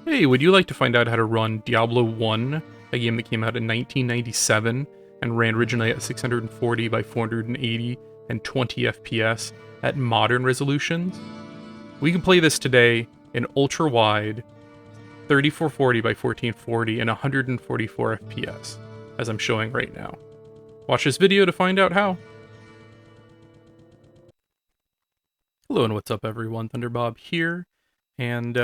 Hey, would you like to find out how to run Diablo I, a game that came out in 1997 and ran originally at 640 by 480 and 20 FPS at modern resolutions? We can play this today in ultra-wide 3440 by 1440 and 144 FPS, as I'm showing right now. Watch this video to find out how. Hello and what's up everyone, Thunderbob here, and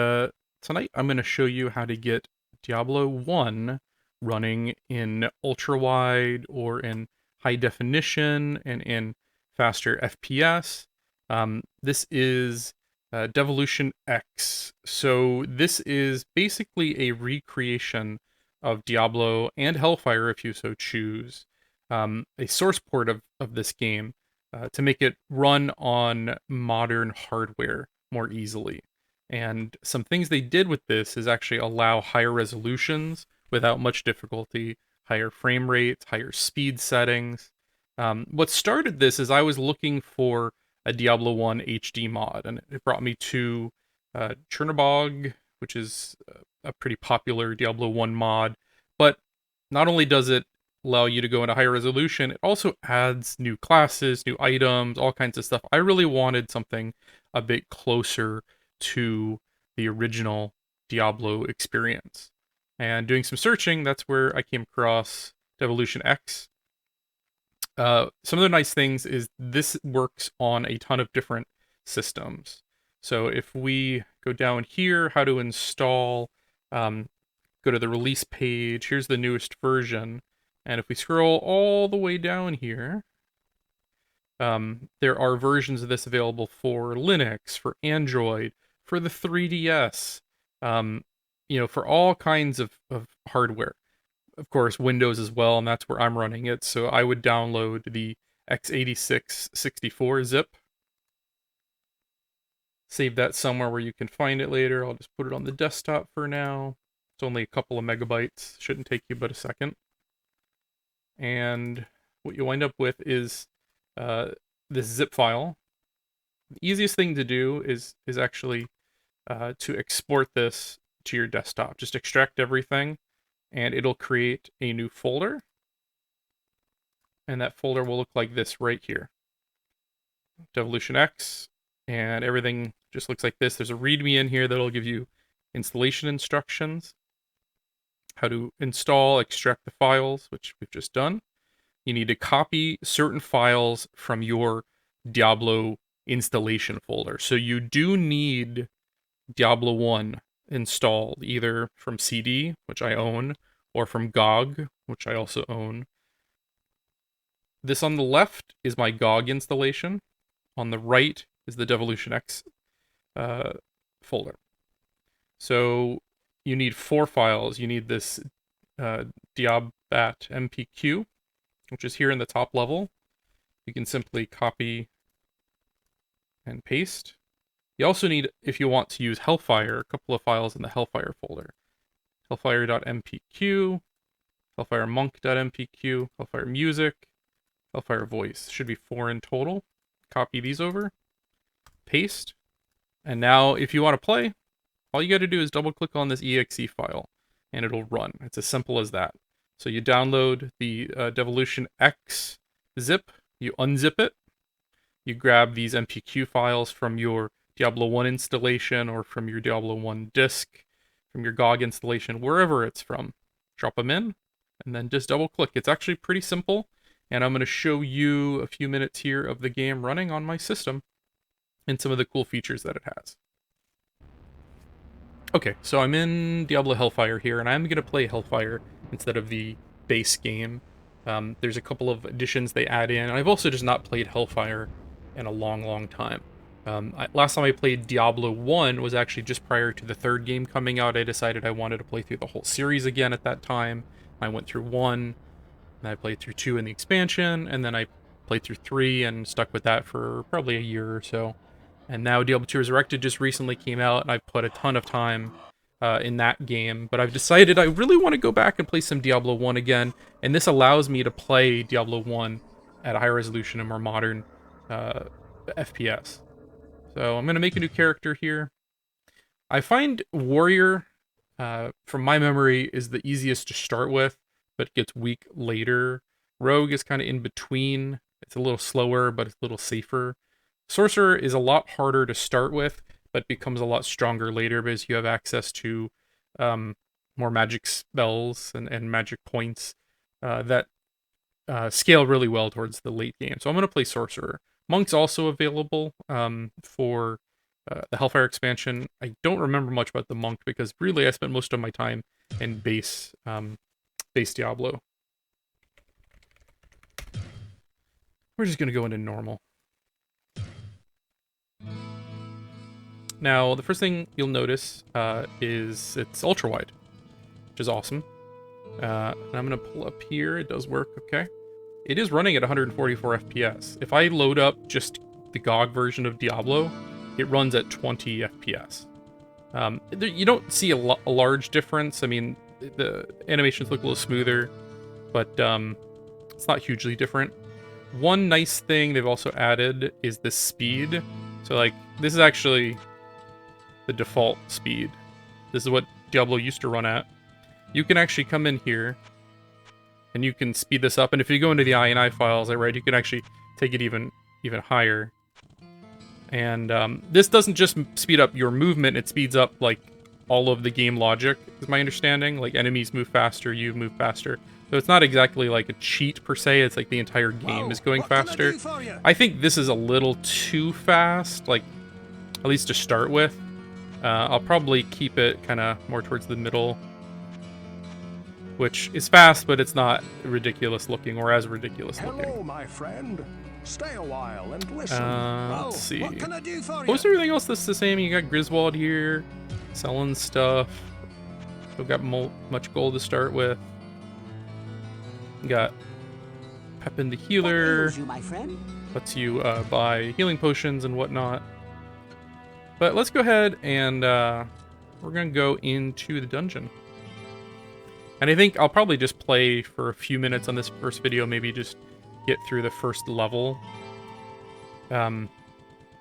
tonight I'm going to show you how to get Diablo I running in ultra-wide or in high definition and in faster FPS. This is DevilutionX, so this is basically a recreation of Diablo and Hellfire if you so choose, a source port of this game to make it run on modern hardware more easily. And some things they did with this is actually allow higher resolutions without much difficulty, higher frame rates, higher speed settings. What started this is I was looking for a Diablo 1 HD mod, and it brought me to Chernobog, which is a pretty popular Diablo 1 mod. But not only does it allow you to go into higher resolution, it also adds new classes, new items, all kinds of stuff. I really wanted something a bit closer to the original Diablo experience. And doing some searching, that's where I came across DevilutionX. Some of the nice things is this works on a ton of different systems. So if we go down here, how to install, go to the release page, here's the newest version. And if we scroll all the way down here, there are versions of this available for Linux, for Android, for the 3DS, for all kinds of hardware. Of course, Windows as well, and that's where I'm running it. So I would download the x86-64 zip. Save that somewhere where you can find it later. I'll just put it on the desktop for now. It's only a couple of megabytes. Shouldn't take you but a second. And what you wind up with is this zip file. The easiest thing to do is actually to export this to your desktop. Just extract everything, and it'll create a new folder. And that folder will look like this right here. DevilutionX, and everything just looks like this. There's a README in here that'll give you installation instructions, how to install, extract the files, which we've just done. You need to copy certain files from your Diablo installation folder. So you do need Diablo 1 installed, either from CD, which I own, or from GOG, which I also own. This on the left is my GOG installation. On the right is the DevilutionX folder. So you need 4 files. You need this Diabbat MPQ, which is here in the top level. You can simply copy and paste. You also need, if you want to use Hellfire, a couple of files in the Hellfire folder. Hellfire.mpq, Hellfiremonk.mpq, Hellfire Music, Hellfire Voice. Should be 4 in total. Copy these over, paste, and now if you want to play, all you got to do is double click on this exe file, and it'll run. It's as simple as that. So you download the DevilutionX zip, you unzip it, you grab these MPQ files from your Diablo 1 installation or from your Diablo 1 disk, from your GOG installation, wherever it's from. Drop them in, and then just double click. It's actually pretty simple, and I'm going to show you a few minutes here of the game running on my system and some of the cool features that it has. Okay, so I'm in Diablo Hellfire here, and I'm going to play Hellfire instead of the base game. There's a couple of additions they add in, and I've also just not played Hellfire in a long time. Last time I played Diablo 1 was actually just prior to the 3rd game coming out. I decided I wanted to play through the whole series again at that time. I went through 1, and I played through 2 in the expansion, and then I played through 3 and stuck with that for probably a year or so. And now Diablo 2 Resurrected just recently came out, and I've put a ton of time in that game. But I've decided I really want to go back and play some Diablo 1 again, and this allows me to play Diablo 1 at a higher resolution and more modern FPS. So I'm going to make a new character here. I find Warrior from my memory, is the easiest to start with, but gets weak later. Rogue is kind of in between. It's a little slower, but it's a little safer. Sorcerer is a lot harder to start with, but becomes a lot stronger later because you have access to more magic spells and magic points that scale really well towards the late game. So I'm going to play Sorcerer. Monk's also available for the Hellfire expansion. I don't remember much about the Monk because really I spent most of my time in base Diablo. We're just going to go into normal. Now, the first thing you'll notice is it's ultra-wide, which is awesome. And I'm going to pull up here. It does work, okay. It is running at 144 FPS. If I load up just the GOG version of Diablo, it runs at 20 FPS. You don't see a large difference. I mean, the animations look a little smoother, but it's not hugely different. One nice thing they've also added is the speed. So, like, this is actually the default speed. This is what Diablo used to run at. You can actually come in here, and you can speed this up. And if you go into the INI files I read, you can actually take it even higher. And this doesn't just speed up your movement, it speeds up, like, all of the game logic, is my understanding. Like, enemies move faster, you move faster. So it's not exactly like a cheat per se, it's like the entire game is going faster. I think this is a little too fast, like, at least to start with. I'll probably keep it kind of more towards the middle, which is fast, but it's not ridiculous looking, or as ridiculous looking. Hello, my friend. Stay a while and listen. Let's see. What can I do for you? Most everything else that's the same. You got Griswold here, selling stuff. We've got much gold to start with. You got Pepin the Healer. You, my friend? Lets you buy healing potions and whatnot. But let's go ahead and we're going to go into the dungeon. And I think I'll probably just play for a few minutes on this first video, maybe just get through the first level. And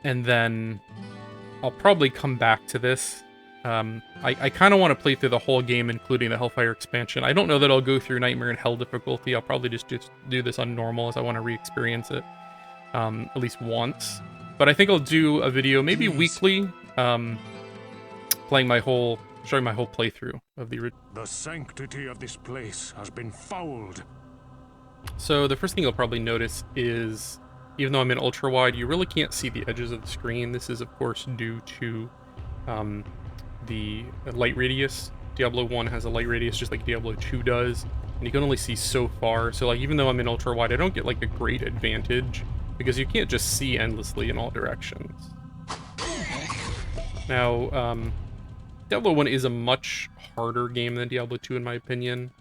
then I'll probably come back to this. I kind of want to play through the whole game, including the Hellfire expansion. I don't know that I'll go through Nightmare in Hell difficulty. I'll probably just do this on normal, as I want to re-experience it at least once. But I think I'll do a video, maybe weekly, showing my whole playthrough of the original. The sanctity of this place has been fouled. So the first thing you'll probably notice is, even though I'm in ultra-wide, you really can't see the edges of the screen. This is, of course, due to the light radius. Diablo 1 has a light radius just like Diablo 2 does, and you can only see so far. So, like, even though I'm in ultra-wide, I don't get, like, a great advantage, because you can't just see endlessly in all directions. Now, Diablo 1 is a much harder game than Diablo 2, in my opinion.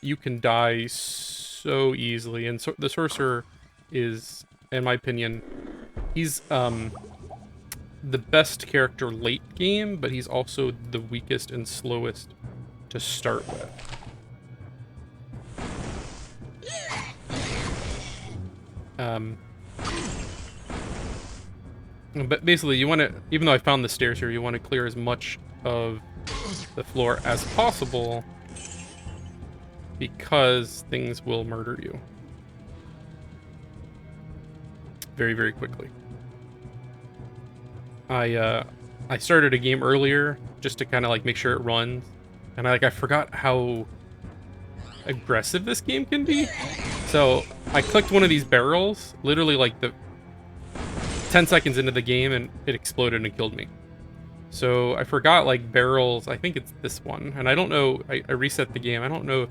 You can die so easily, and so the Sorcerer is, in my opinion, he's the best character late game, but he's also the weakest and slowest to start with. But basically, you want to, even though I found the stairs here, you want to clear as much of the floor as possible, because things will murder you very, very quickly. I started a game earlier just to kind of like make sure it runs, and I forgot how aggressive this game can be. So I clicked one of these barrels, literally like the 10 seconds into the game, and it exploded and killed me. So I forgot, like, barrels, I think it's this one, and I don't know, I reset the game, I don't know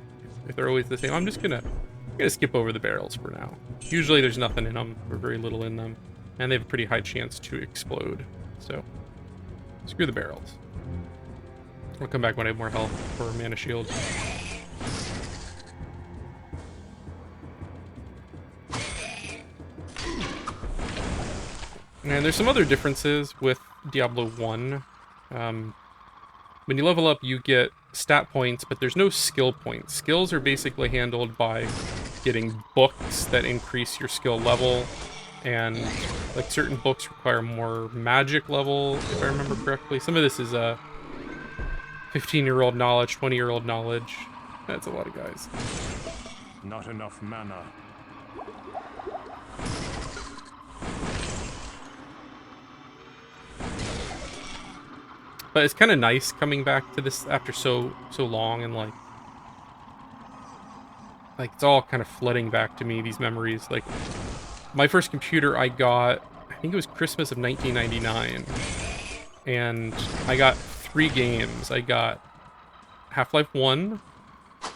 if they're always the same. I'm gonna skip over the barrels for now. Usually there's nothing in them, or very little in them, and they have a pretty high chance to explode. So screw the barrels. I'll come back when I have more health for mana shield. And there's some other differences with Diablo 1. When you level up, you get stat points, but there's no skill points. Skills are basically handled by getting books that increase your skill level, and like certain books require more magic level, if I remember correctly. Some of this is 15-year-old knowledge, 20-year-old knowledge. That's a lot of guys. Not enough mana. But it's kind of nice coming back to this after so long, and like it's all kind of flooding back to me, these memories. Like my first computer I got, I think it was Christmas of 1999, and I got 3 games. I got Half-Life 1,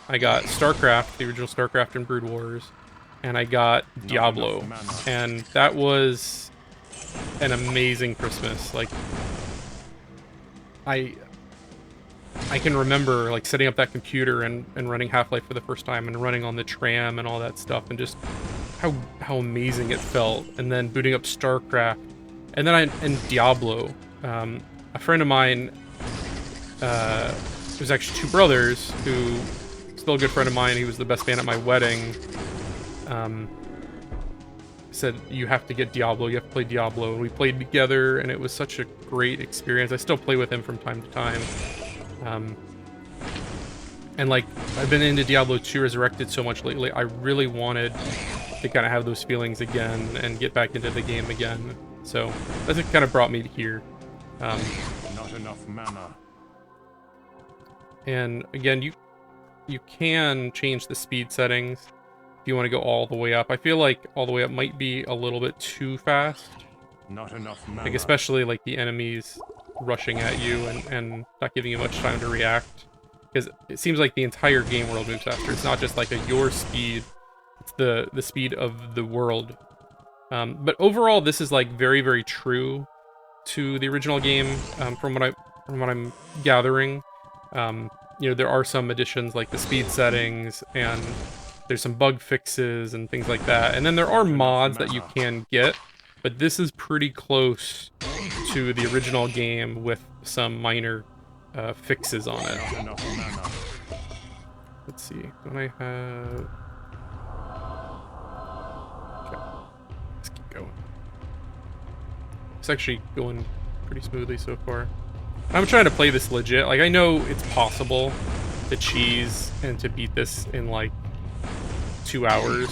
I got StarCraft, the original StarCraft and Brood Wars, and I got Diablo. And that was an amazing Christmas. Like I can remember like setting up that computer and running Half-Life for the first time, and running on the tram and all that stuff, and just how amazing it felt. And then booting up StarCraft, and then and Diablo. A friend of mine, it was actually 2 brothers, who still a good friend of mine. He was the best man at my wedding. Said, you have to get Diablo, you have to play Diablo. And we played together, and it was such a great experience. I still play with him from time to time. And like, I've been into Diablo 2 Resurrected so much lately, I really wanted to kind of have those feelings again and get back into the game again. So that's what kind of brought me to here. Not enough mana. And again, you can change the speed settings if you want to go all the way up. I feel like all the way up might be a little bit too fast. Not enough mana. Like especially like the enemies rushing at you and not giving you much time to react. Because it seems like the entire game world moves faster. It's not just like your speed, it's the speed of the world. But overall, this is like very, very true to the original game, from what I'm gathering. You know, there are some additions like the speed settings, and there's some bug fixes and things like that. And then there are mods that you can get, but this is pretty close to the original game with some minor fixes on it. Let's see, don't I have... Okay, let's keep going. It's actually going pretty smoothly so far. I'm trying to play this legit. Like, I know it's possible to cheese and to beat this in like 2 hours.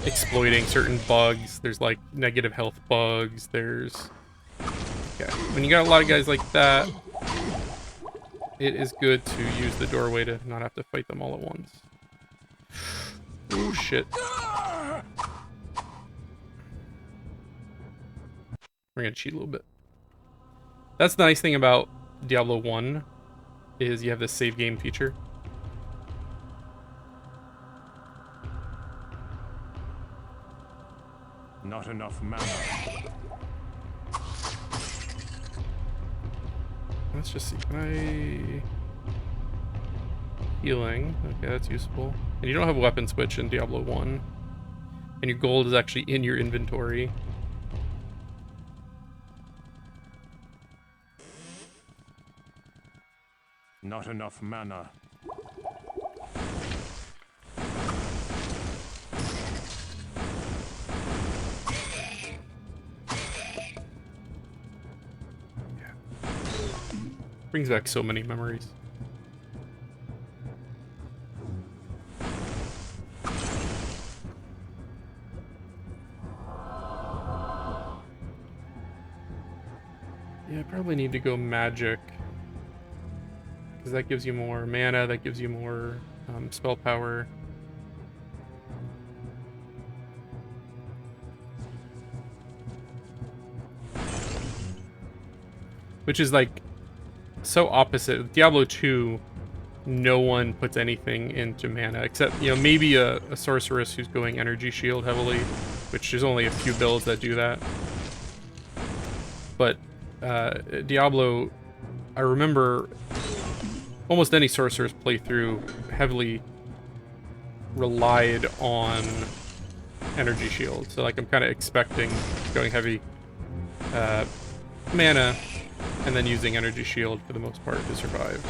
Exploiting certain bugs. There's like negative health bugs. There's... Okay. When you got a lot of guys like that, it is good to use the doorway to not have to fight them all at once. Oh shit. We're gonna cheat a little bit. That's the nice thing about Diablo 1, is you have this save game feature. Not enough mana. Let's just see, can I... Healing, okay, that's useful. And you don't have a weapon switch in Diablo 1. And your gold is actually in your inventory. Not enough mana. Brings back so many memories. Yeah, I probably need to go magic, because that gives you more mana, that gives you more spell power. Which is like so opposite. Diablo 2, no one puts anything into mana except, you know, maybe a sorceress who's going energy shield heavily, which there's only a few builds that do that. But Diablo, I remember almost any sorcerer's playthrough heavily relied on energy shield. So like I'm kind of expecting going heavy mana and then using energy shield for the most part to survive.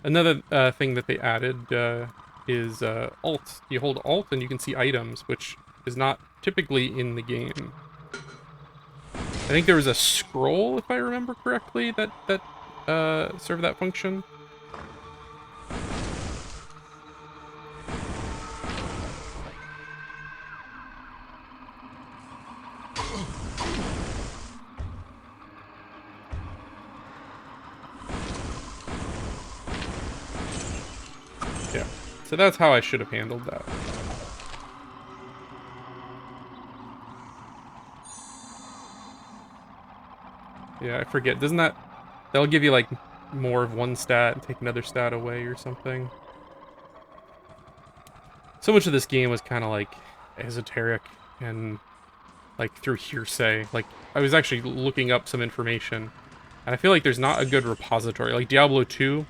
Another thing that they added is Alt. You hold Alt and you can see items, which is not typically in the game. I think there was a scroll, if I remember correctly, that served that function. Yeah, so that's how I should have handled that. Yeah, I forget. Doesn't that... That'll give you, like, more of one stat and take another stat away or something. So much of this game was kind of, like, esoteric and, like, through hearsay. Like, I was actually looking up some information, and I feel like there's not a good repository. Like, Diablo II,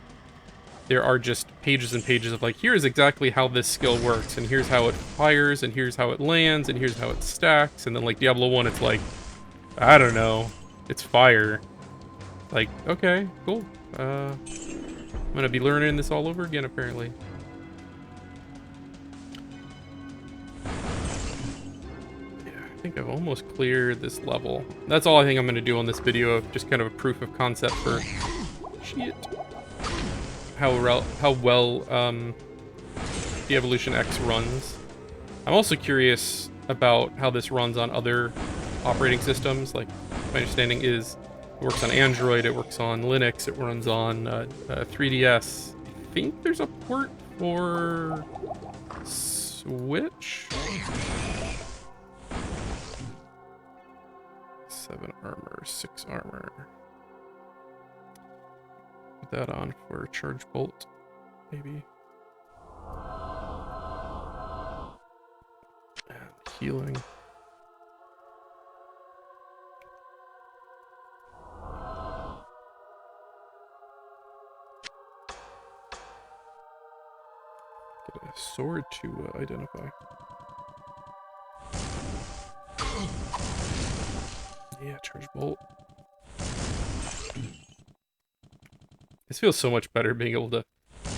there are just pages and pages of, like, here's exactly how this skill works, and here's how it fires, and here's how it lands, and here's how it stacks, and then, like, Diablo I, it's like, I don't know, it's fire. Like, okay, cool. I'm gonna be learning this all over again, apparently. Yeah, I think I've almost cleared this level. That's all I think I'm gonna do on this video, of just kind of a proof of concept for shit. How well DevilutionX runs. I'm also curious about how this runs on other operating systems. Like, my understanding is it works on Android, it works on Linux, it runs on 3DS. I think there's a port for Switch? 7 armor, 6 armor. Put that on for Charge Bolt, maybe. And healing. Get a sword to identify. Yeah, Charge Bolt. This feels so much better being able to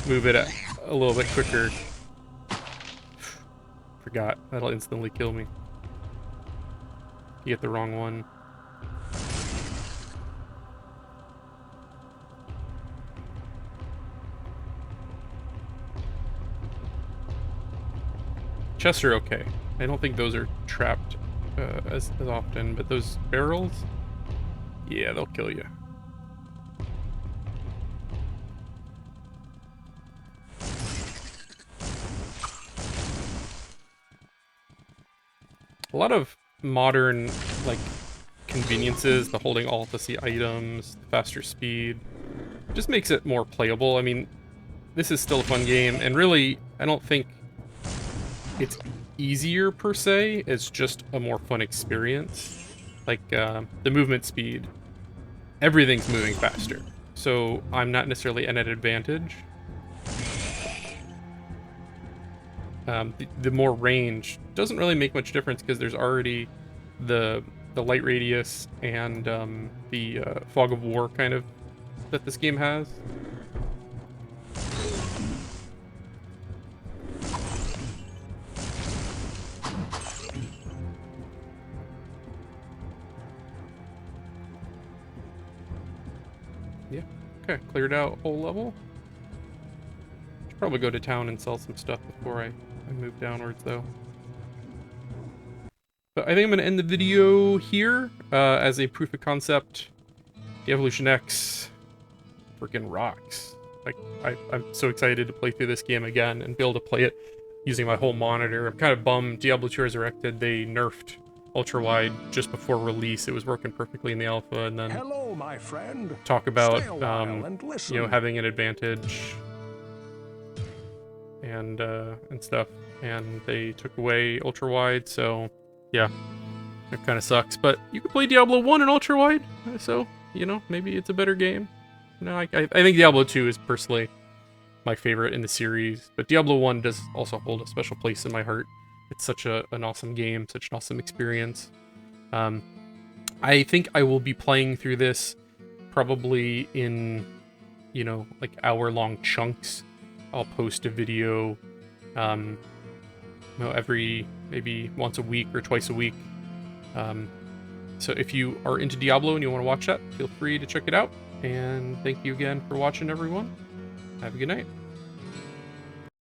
move it a little bit quicker. Forgot. That'll instantly kill me. You get the wrong one. Chests are okay. I don't think those are trapped as often, but those barrels, yeah, they'll kill you. A lot of modern, like, conveniences, the holding alt to see items, the faster speed, just makes it more playable. I mean, this is still a fun game, and really, I don't think it's easier per se, it's just a more fun experience. Like, the movement speed, everything's moving faster, so I'm not necessarily at an advantage. The more range doesn't really make much difference because there's already the light radius and the fog of war kind of that this game has. Yeah, okay, cleared out whole level. Should probably go to town and sell some stuff before I move downwards though. But I think I'm going to end the video here as a proof of concept. DevilutionX freaking rocks. Like, I'm so excited to play through this game again and be able to play it using my whole monitor. I'm kind of bummed Diablo II Resurrected, they nerfed Ultrawide just before release. It was working perfectly in the alpha, and then Hello, my friend. talk about, And listen. you know, having an advantage and stuff. And they took away Ultrawide, so yeah, it kind of sucks. But you can play Diablo 1 in Ultrawide, so, you know, maybe it's a better game. No, I think Diablo 2 is personally my favorite in the series, but Diablo 1 does also hold a special place in my heart. It's such an awesome game, such an awesome experience. I think I will be playing through this probably in, you know, like hour-long chunks. I'll post a video, you know, every maybe once a week or twice a week. So if you are into Diablo and you want to watch that, feel free to check it out. And thank you again for watching, everyone. Have a good night.